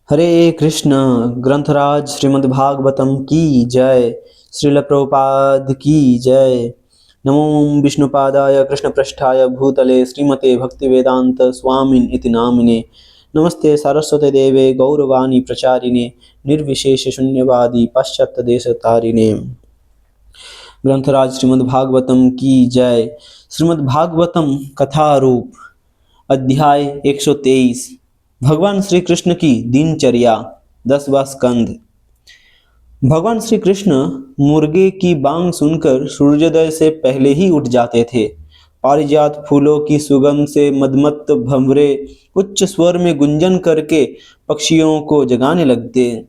हरे कृष्ण। ग्रंथराज श्रीमद् भागवतम की जय। श्रील प्रभुपाद की जय। नमो विष्णुपादाय कृष्णपृष्ठाय भूतले श्रीमते भक्तिवेदांत स्वामिन इति नामिने। नमस्ते सारस्वते देवे गौरवाणी प्रचारिणे निर्विशेष शून्यवादी पाश्चात्य देशतारिणे। ग्रंथराज श्रीमद् भागवतम की जय। श्रीमद् भागवतम कथा रूप अध्याय 123। भगवान श्री कृष्ण की दिनचर्या। 10वां स्कंध। भगवान श्री कृष्ण मुर्गे की बांग सुनकर सूर्योदय से पहले ही उठ जाते थे। पारिजात फूलों की सुगंध से मदमत्त भंवरे उच्च स्वर में गुंजन करके पक्षियों को जगाने लगते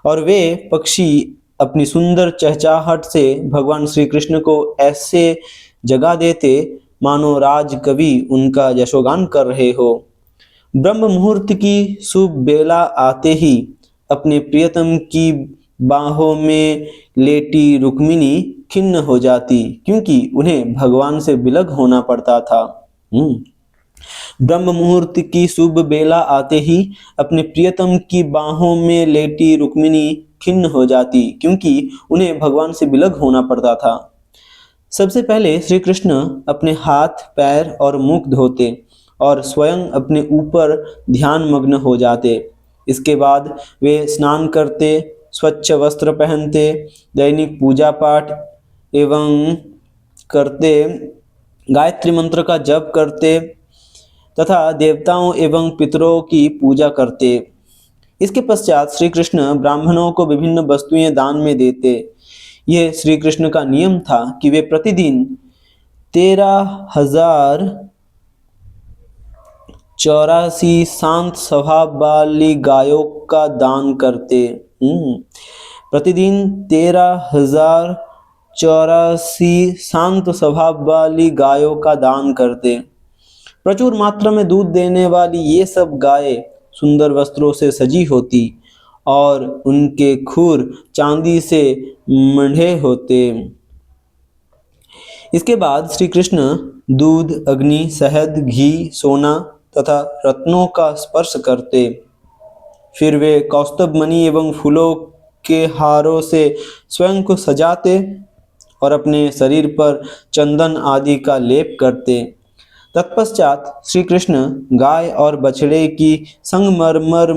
और वे पक्षी अपनी सुंदर चहचहाहट से भगवान श्री कृष्ण को ऐसे जगा देते मानो राज कवि उनका यशोगान कर रहे हो। ब्रह्म मुहूर्त की शुभ बेला आते ही अपने प्रियतम की बाहों में लेटी रुक्मिणी खिन्न हो जाती, क्योंकि उन्हें भगवान से विलग होना पड़ता था। ब्रह्म मुहूर्त की शुभ बेला आते ही अपने प्रियतम की बाहों में लेटी रुक्मिणी खिन्न हो जाती, क्योंकि उन्हें भगवान से विलग होना पड़ता था। सबसे पहले श्री कृष्ण अपने हाथ पैर और मुख धोते और स्वयं अपने ऊपर ध्यान मग्न हो जाते। इसके बाद वे स्नान करते, स्वच्छ वस्त्र पहनते, दैनिक पूजा पाठ एवं करते, गायत्री मंत्र का जप करते तथा देवताओं एवं पितरों की पूजा करते। इसके पश्चात श्री कृष्ण ब्राह्मणों को विभिन्न वस्तुएं दान में देते। यह श्री कृष्ण का नियम था कि वे प्रतिदिन 13,084 शांत स्वभाव वाली गायों का दान करते। प्रतिदिन 13,084 शांत स्वभाव वाली गायों का दान करते। प्रचुर मात्रा में दूध देने वाली ये सब गायें सुंदर वस्त्रों से सजी होती और उनके खुर चांदी से मढ़े होते। इसके बाद श्री कृष्ण दूध, अग्नि, शहद, घी, सोना तथा रत्नों का स्पर्श करते। फिर वे कौस्तुभ मणि एवं फूलों के हारों से स्वयं को सजाते और अपने शरीर पर चंदन आदि का लेप करते। तत्पश्चात श्री कृष्ण गाय और बछड़े की संगमरमर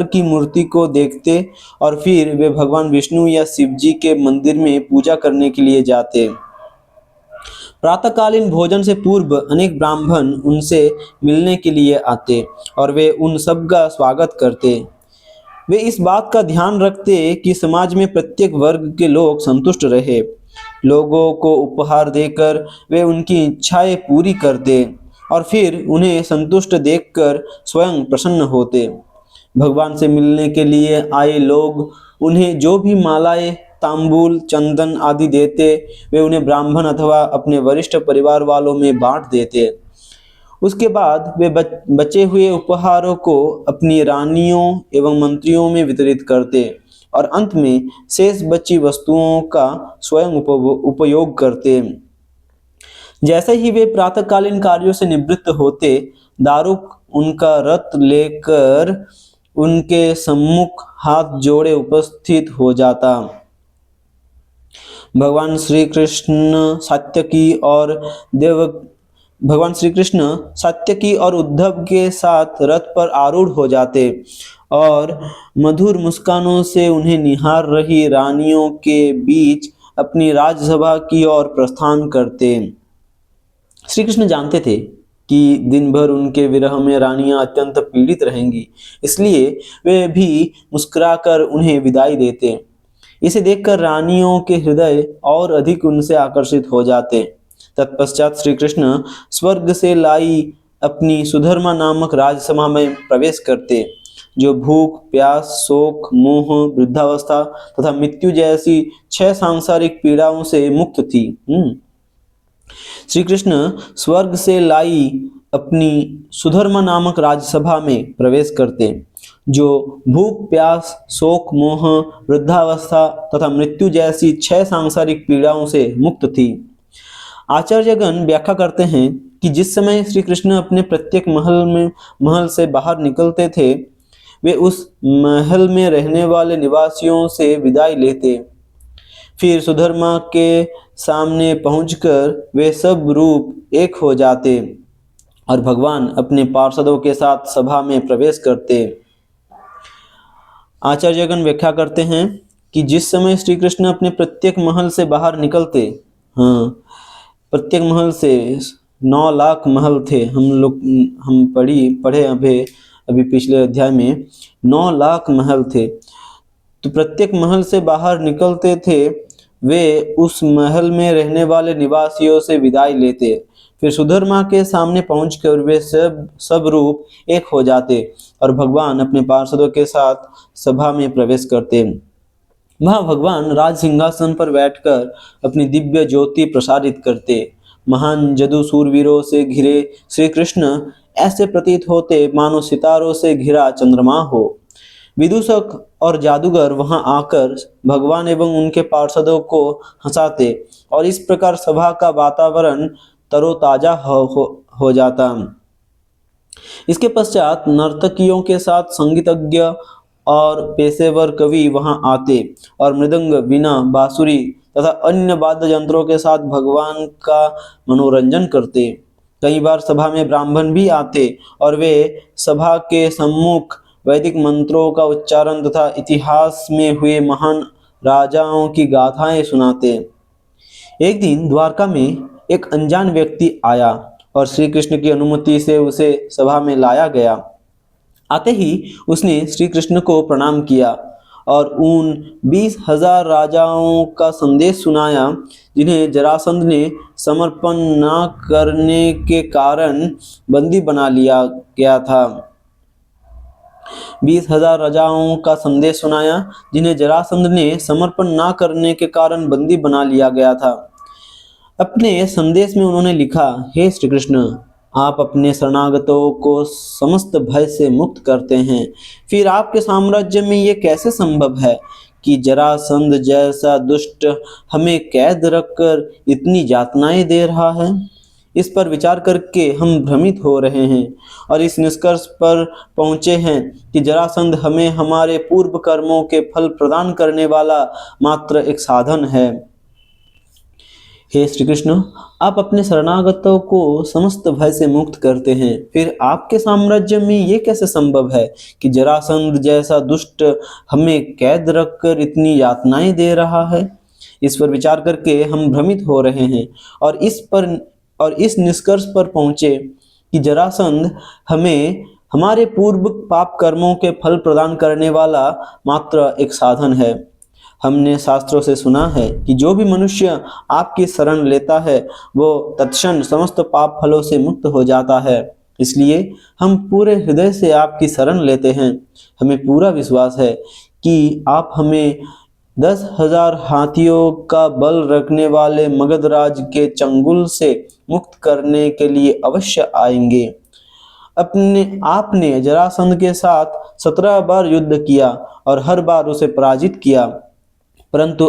की मूर्ति को देखते और फिर वे भगवान विष्णु या शिव जी के मंदिर में पूजा करने के लिए जाते। प्रातःकालीन भोजन से पूर्व अनेक ब्राह्मण उनसे मिलने के लिए आते और वे उन सब का स्वागत करते। वे इस बात का ध्यान रखते कि समाज में प्रत्येक वर्ग के लोग संतुष्ट रहे। लोगों को उपहार देकर वे उनकी इच्छाएं पूरी करते और फिर उन्हें संतुष्ट देखकर स्वयं प्रसन्न होते। भगवान से मिलने के लिए आए लोग उन्हें जो भी मालाएं, तांबूल, चंदन आदि देते, वे उन्हें ब्राह्मण अथवा अपने वरिष्ठ परिवार वालों में बांट देते। उसके बाद वे बचे हुए उपहारों को अपनी रानियों एवं मंत्रियों में वितरित करते और अंत में शेष बची वस्तुओं का स्वयं उपयोग करते। जैसे ही वे प्रातःकालीन कार्यों से निवृत्त होते, दारुक उनका रथ लेकर उनके सम्मुख हाथ जोड़े उपस्थित हो जाता। भगवान श्री कृष्ण सात्यकी और उद्धव के साथ रथ पर आरूढ़ हो जाते और मधुर मुस्कानों से उन्हें निहार रही रानियों के बीच अपनी राजसभा की ओर प्रस्थान करते। श्री कृष्ण जानते थे कि दिन भर उनके विरह में रानियां अत्यंत पीड़ित रहेंगी, इसलिए वे भी मुस्कुराकर उन्हें विदाई देते। इसे देखकर रानियों के हृदय और अधिक उनसे आकर्षित हो जाते। तत्पश्चात श्री कृष्ण स्वर्ग से लाई अपनी सुधर्मा नामक राजसभा में प्रवेश करते, जो भूख, प्यास, शोक, मोह, वृद्धावस्था तथा मृत्यु जैसी 6 सांसारिक पीड़ाओं से मुक्त थी। श्री कृष्ण स्वर्ग से लाई अपनी सुधर्मा नामक राजसभा में प्रवेश करते, जो भूख, प्यास, शोक, मोह, वृद्धावस्था तथा मृत्यु जैसी 6 सांसारिक पीड़ाओं से मुक्त थी। आचार्यगण व्याख्या करते हैं कि जिस समय श्री कृष्ण अपने प्रत्येक महल से बाहर निकलते थे, वे उस महल में रहने वाले निवासियों से विदाई लेते। फिर सुधर्मा के सामने पहुंचकर वे सब रूप एक हो जाते और भगवान अपने पार्षदों के साथ सभा में प्रवेश करते। आचार्यगण व्याख्या करते हैं कि जिस समय श्री कृष्ण अपने प्रत्येक महल से बाहर निकलते, हाँ, प्रत्येक महल से 9 लाख महल थे। हम पढ़े अभी पिछले अध्याय में 9 लाख महल थे। तो प्रत्येक महल से बाहर निकलते थे, वे उस महल में रहने वाले निवासियों से विदाई लेते। फिर सुधर्मा के सामने पहुंचकर वे सब रूप एक हो जाते और भगवान अपने पार्षदों के साथ सभा में प्रवेश करते। वहां भगवान राज सिंहासन पर बैठकर अपनी दिव्य ज्योति प्रसारित करते। महान जदु सूरवीरों से घिरे श्री कृष्ण ऐसे प्रतीत होते मानो सितारों से घिरा चंद्रमा हो। विदूषक और जादूगर वहां आकर भगवान एवं उनके पार्षदों को हंसाते और इस प्रकार सभा का वातावरण तरोताजा हो जाता। इसके पश्चात नर्तकियों के साथ संगीतज्ञ और पेशेवर कवि वहां आते और मृदंग, वीणा, बांसुरी तथा अन्य वाद्य यंत्रों के साथ भगवान का मनोरंजन करते। कई बार सभा में ब्राह्मण भी आते और वे सभा के सम्मुख वैदिक मंत्रों का उच्चारण तथा इतिहास में हुए महान राजाओं की गाथाएं सुनाते। एक दिन द्वारका में एक अनजान व्यक्ति आया और श्री कृष्ण की अनुमति से उसे सभा में लाया गया। आते ही उसने श्री कृष्ण को प्रणाम किया और उन 20,000 राजाओं का संदेश सुनाया जिन्हें जरासंध ने समर्पण न करने के कारण बंदी बना लिया गया था। 20,000 राजाओं का संदेश सुनाया जिन्हें जरासंध ने समर्पण न करने के कारण बंदी बना लिया गया था। अपने संदेश में उन्होंने लिखा, हे श्री कृष्ण, आप अपने शरणागतों को समस्त भय से मुक्त करते हैं। फिर आपके साम्राज्य में ये कैसे संभव है कि जरासंध जैसा दुष्ट हमें कैद रखकर इतनी यातनाएं दे रहा है? इस पर विचार करके हम भ्रमित हो रहे हैं और इस निष्कर्ष पर पहुंचे हैं कि जरासंध हमें हमारे पूर्व कर्मों के फल प्रदान करने वाला मात्र एक साधन है। हे श्री कृष्ण, आप अपने शरणागतों को समस्त भय से मुक्त करते हैं। फिर आपके साम्राज्य में ये कैसे संभव है कि जरासंध जैसा दुष्ट हमें कैद रखकर इतनी यातनाएं दे रहा है? इस पर विचार करके हम भ्रमित हो रहे हैं और इस निष्कर्ष पर पहुंचे कि जरासंध हमें हमारे पूर्व पाप कर्मों के फल प्रदान करने वाला मात्र एक साधन है। हमने शास्त्रों से सुना है कि जो भी मनुष्य आपकी शरण लेता है वो तत्क्षण समस्त पाप फलों से मुक्त हो जाता है। इसलिए हम पूरे हृदय से आपकी शरण लेते हैं। हमें पूरा विश्वास है कि आप हमें 10,000 हाथियों का बल रखने वाले मगधराज के चंगुल से मुक्त करने के लिए अवश्य आएंगे। आपने जरासंध के साथ 17 बार युद्ध किया और हर बार उसे पराजित किया, परंतु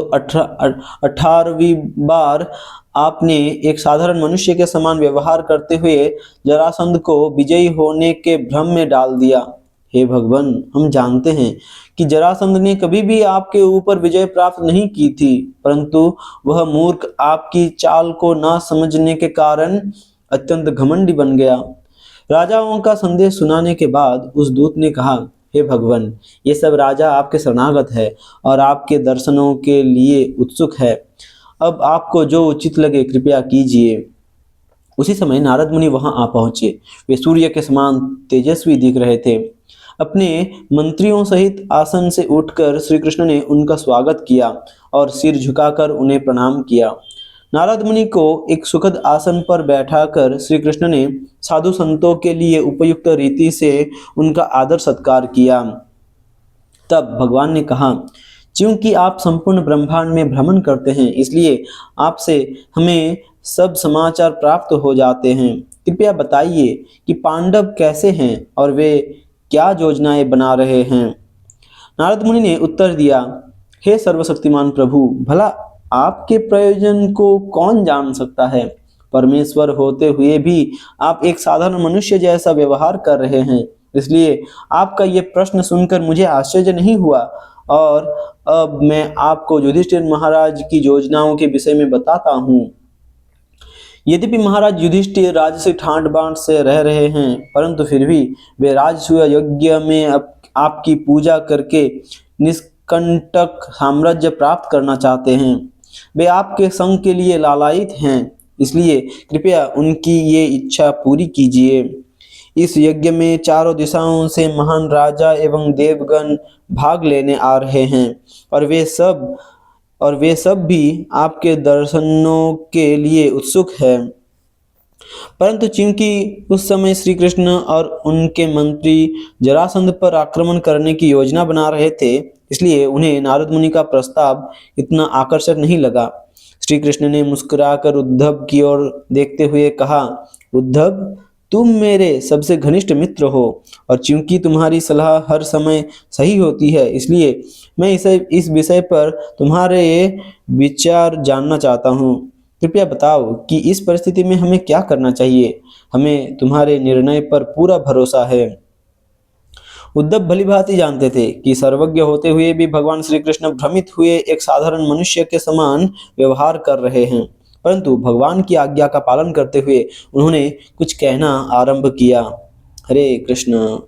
18वीं बार आपने एक साधारण मनुष्य के समान व्यवहार करते हुए जरासंध को विजयी होने के भ्रम में डाल दिया। हे भगवान, हम जानते हैं कि जरासंध ने कभी भी आपके ऊपर विजय प्राप्त नहीं की थी, परंतु वह मूर्ख आपकी चाल को न समझने के कारण अत्यंत घमंडी बन गया। राजाओं का संदेश सुनाने के बाद उस दूत ने कहा, हे भगवान, ये सब राजा आपके शरणागत है और आपके दर्शनों के लिए उत्सुक है। अब आपको जो उचित लगे कृपया कीजिए। उसी समय नारद मुनि वहां आ पहुंचे। वे सूर्य के समान तेजस्वी दिख रहे थे। अपने मंत्रियों सहित आसन से उठकर श्री कृष्ण ने उनका स्वागत किया और सिर झुकाकर उन्हें प्रणाम किया। नारद मुनि को एक सुखद आसन पर बैठाकर श्री कृष्ण ने साधु संतों के लिए उपयुक्त रीति से उनका आदर सत्कार किया। तब भगवान ने कहा, क्योंकि आप संपूर्ण ब्रह्मांड में भ्रमण करते हैं, इसलिए आपसे हमें सब समाचार प्राप्त हो जाते हैं। कृपया बताइए कि पांडव कैसे हैं और वे क्या योजनाएं बना रहे हैं। नारद मुनि ने उत्तर दिया, हे सर्वशक्तिमान प्रभु, भला आपके प्रयोजन को कौन जान सकता है? परमेश्वर होते हुए भी आप एक साधारण मनुष्य जैसा व्यवहार कर रहे हैं। इसलिए आपका ये प्रश्न सुनकर मुझे आश्चर्य नहीं हुआ। और अब मैं आपको युधिष्ठिर महाराज की योजनाओं के विषय में बताता हूँ। यद्यपि महाराज युधिष्ठिर राजसी ठाट बाट से रह रहे हैं, परंतु फिर भी वे राजसूय यज्ञ में आपकी पूजा करके निष्कंटक साम्राज्य प्राप्त करना चाहते हैं। वे आपके संग के लिए लालायित हैं, इसलिए कृपया उनकी ये इच्छा पूरी कीजिए। इस यज्ञ में चारों दिशाओं से महान राजा एवं देवगण भाग लेने आ रहे हैं, और वे सब भी आपके दर्शनों के लिए उत्सुक हैं। परंतु चूंकि उस समय श्री कृष्ण और उनके मंत्री जरासंध पर आक्रमण करने की योजना बना रहे थे, इसलिए उन्हें नारद मुनि का प्रस्ताव इतना आकर्षक नहीं लगा। श्री कृष्ण ने मुस्कुराकर उद्धव की ओर देखते हुए कहा, उद्धव, तुम मेरे सबसे घनिष्ठ मित्र हो, और चूंकि तुम्हारी सलाह हर समय सही होती है, इसलिए मैं इस विषय पर तुम्हारे विचार जानना चाहता हूँ। कृपया बताओ कि इस परिस्थिति में हमें क्या करना चाहिए। हमें तुम्हारे निर्णय पर पूरा भरोसा है। उद्धव भलीभांति जानते थे कि सर्वज्ञ होते हुए भी भगवान श्री कृष्ण भ्रमित हुए एक साधारण मनुष्य के समान व्यवहार कर रहे हैं, परंतु भगवान की आज्ञा का पालन करते हुए उन्होंने कुछ कहना आरंभ किया। हरे कृष्ण।